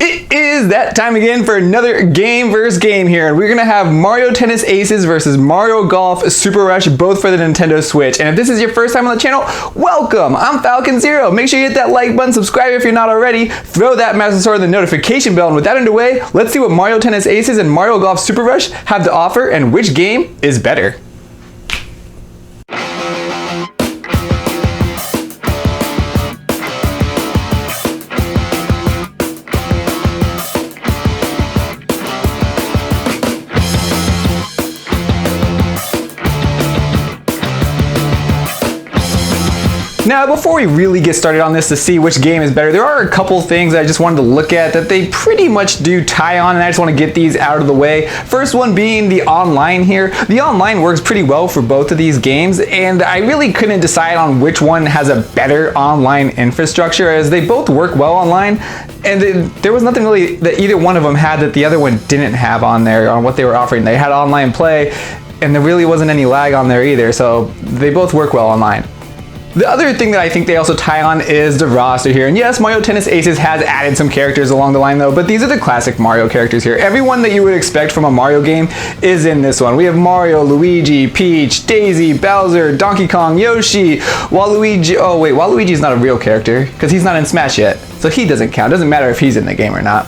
It is that time again for another game versus game here, and we're gonna have Mario Tennis Aces versus Mario Golf Super Rush, both for the Nintendo Switch. And if this is your first time on the channel, welcome! I'm Falcon Zero. Make sure you hit that like button, subscribe if you're not already, throw that mouse sword in the notification bell, and with that underway, let's see what Mario Tennis Aces and Mario Golf Super Rush have to offer and which game is better. Now, before we really get started on this to see which game is better, there are a couple things I just wanted to look at that they pretty much do tie on, and I just want to get these out of the way. First one being the online here. The online works pretty well for both of these games, and I really couldn't decide on which one has a better online infrastructure, as they both work well online, and there was nothing really that either one of them had that the other one didn't have on there, on what they were offering. They had online play, and there really wasn't any lag on there either, so they both work well online. The other thing that I think they also tie on is the roster here. And yes, Mario Tennis Aces has added some characters along the line though, but these are the classic Mario characters here. Everyone that you would expect from a Mario game is in this one. We have Mario, Luigi, Peach, Daisy, Bowser, Donkey Kong, Yoshi, Waluigi. Oh wait, Waluigi's not a real character because he's not in Smash yet. So he doesn't count. Doesn't matter if he's in the game or not.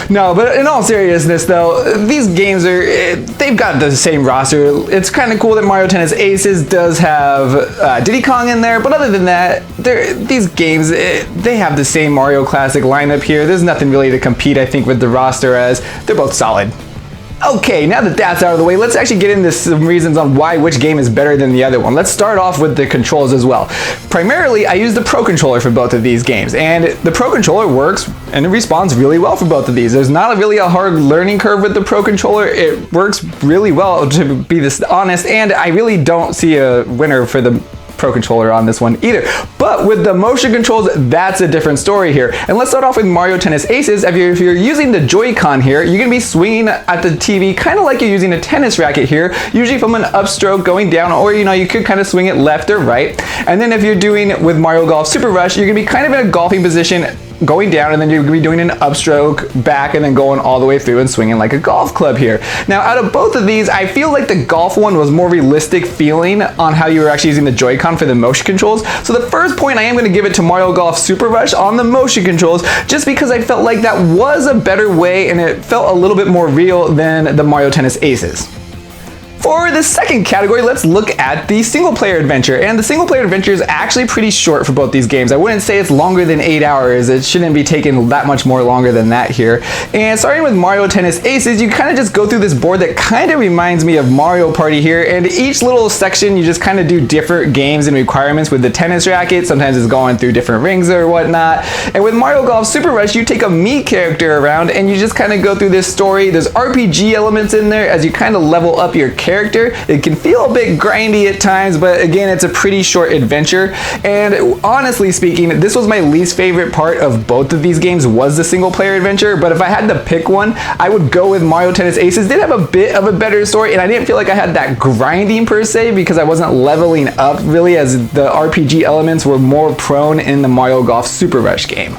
No, but in all seriousness though, these games they've got the same roster. It's kind of cool that Mario Tennis Aces does have Diddy Kong in there, but other than that, these games, they have the same Mario Classic lineup here. There's nothing really to compete, I think, with the roster, as they're both solid. Okay, now that that's out of the way, let's actually get into some reasons on why which game is better than the other one. Let's start off with the controls as well. Primarily, I use the Pro Controller for both of these games, and the Pro Controller works and it responds really well for both of these. There's not really a hard learning curve with the Pro Controller. It works really well, to be this honest, and I really don't see a winner for the Pro Controller on this one either. But with the motion controls, that's a different story here. And let's start off with Mario Tennis Aces. If you're using the Joy-Con here, you're gonna be swinging at the TV kind of like you're using a tennis racket here, usually from an upstroke going down, or you could kind of swing it left or right. And then if you're doing with Mario Golf Super Rush, you're gonna be kind of in a golfing position going down, and then you're gonna be doing an upstroke back and then going all the way through and swinging like a golf club here. Now, out of both of these, I feel like the golf one was more realistic feeling on how you were actually using the Joy-Con for the motion controls. So the first point, I am gonna give it to Mario Golf Super Rush on the motion controls, just because I felt like that was a better way and it felt a little bit more real than the Mario Tennis Aces. For the second category, let's look at the single-player adventure. And the single-player adventure is actually pretty short for both these games. I wouldn't say it's longer than 8 hours. It shouldn't be taking that much more longer than that here. And starting with Mario Tennis Aces, you kind of just go through this board that kind of reminds me of Mario Party here. And each little section, you just kind of do different games and requirements with the tennis racket. Sometimes it's going through different rings or whatnot. And with Mario Golf Super Rush, you take a Mii character around and you just kind of go through this story. There's RPG elements in there as you kind of level up your character. It can feel a bit grindy at times, but again, it's a pretty short adventure. And honestly speaking, this was my least favorite part of both of these games, was the single player adventure. But if I had to pick one, I would go with Mario Tennis Aces. It did have a bit of a better story, and I didn't feel like I had that grinding per se, because I wasn't leveling up really, as the RPG elements were more prone in the Mario Golf Super Rush game.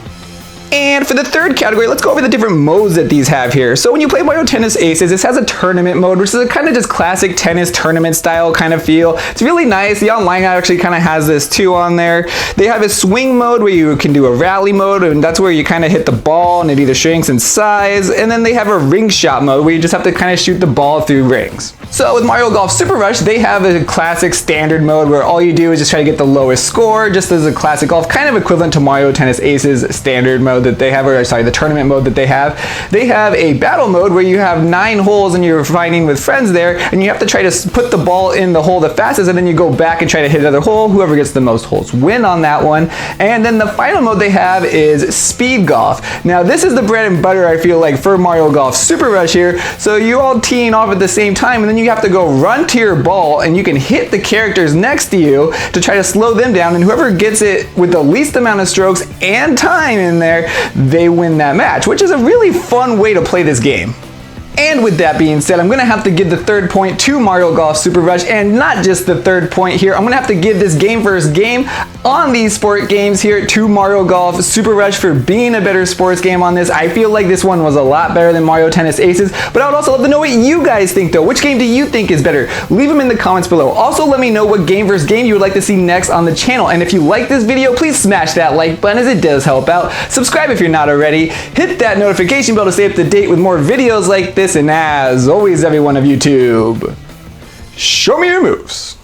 And for the third category, let's go over the different modes that these have here. So when you play Mario Tennis Aces, this has a tournament mode, which is a kind of just classic tennis tournament style kind of feel. It's really nice. The online actually kind of has this too on there. They have a swing mode where you can do a rally mode, and that's where you kind of hit the ball and it either shrinks in size. And then they have a ring shot mode where you just have to kind of shoot the ball through rings. So with Mario Golf Super Rush, they have a classic standard mode where all you do is just try to get the lowest score, just as a classic golf, kind of equivalent to Mario Tennis Aces standard mode that they have, or sorry, the tournament mode that they have. They have a battle mode where you have 9 holes and you're fighting with friends there, and you have to try to put the ball in the hole the fastest, and then you go back and try to hit another hole. Whoever gets the most holes win on that one. And then the final mode they have is Speed Golf. Now this is the bread and butter, I feel like, for Mario Golf Super Rush here. So you're all teeing off at the same time, and then you have to go run to your ball, and you can hit the characters next to you to try to slow them down, and whoever gets it with the least amount of strokes and time in there, they win that match, which is a really fun way to play this game. And with that being said, I'm going to have to give the third point to Mario Golf Super Rush, and not just the third point here. I'm going to have to give this game versus game on these sport games here to Mario Golf Super Rush for being a better sports game on this. I feel like this one was a lot better than Mario Tennis Aces, but I would also love to know what you guys think though. Which game do you think is better? Leave them in the comments below. Also, let me know what game versus game you would like to see next on the channel. And if you like this video, please smash that like button as it does help out. Subscribe if you're not already. Hit that notification bell to stay up to date with more videos like this. And as always, everyone of YouTube, show me your moves.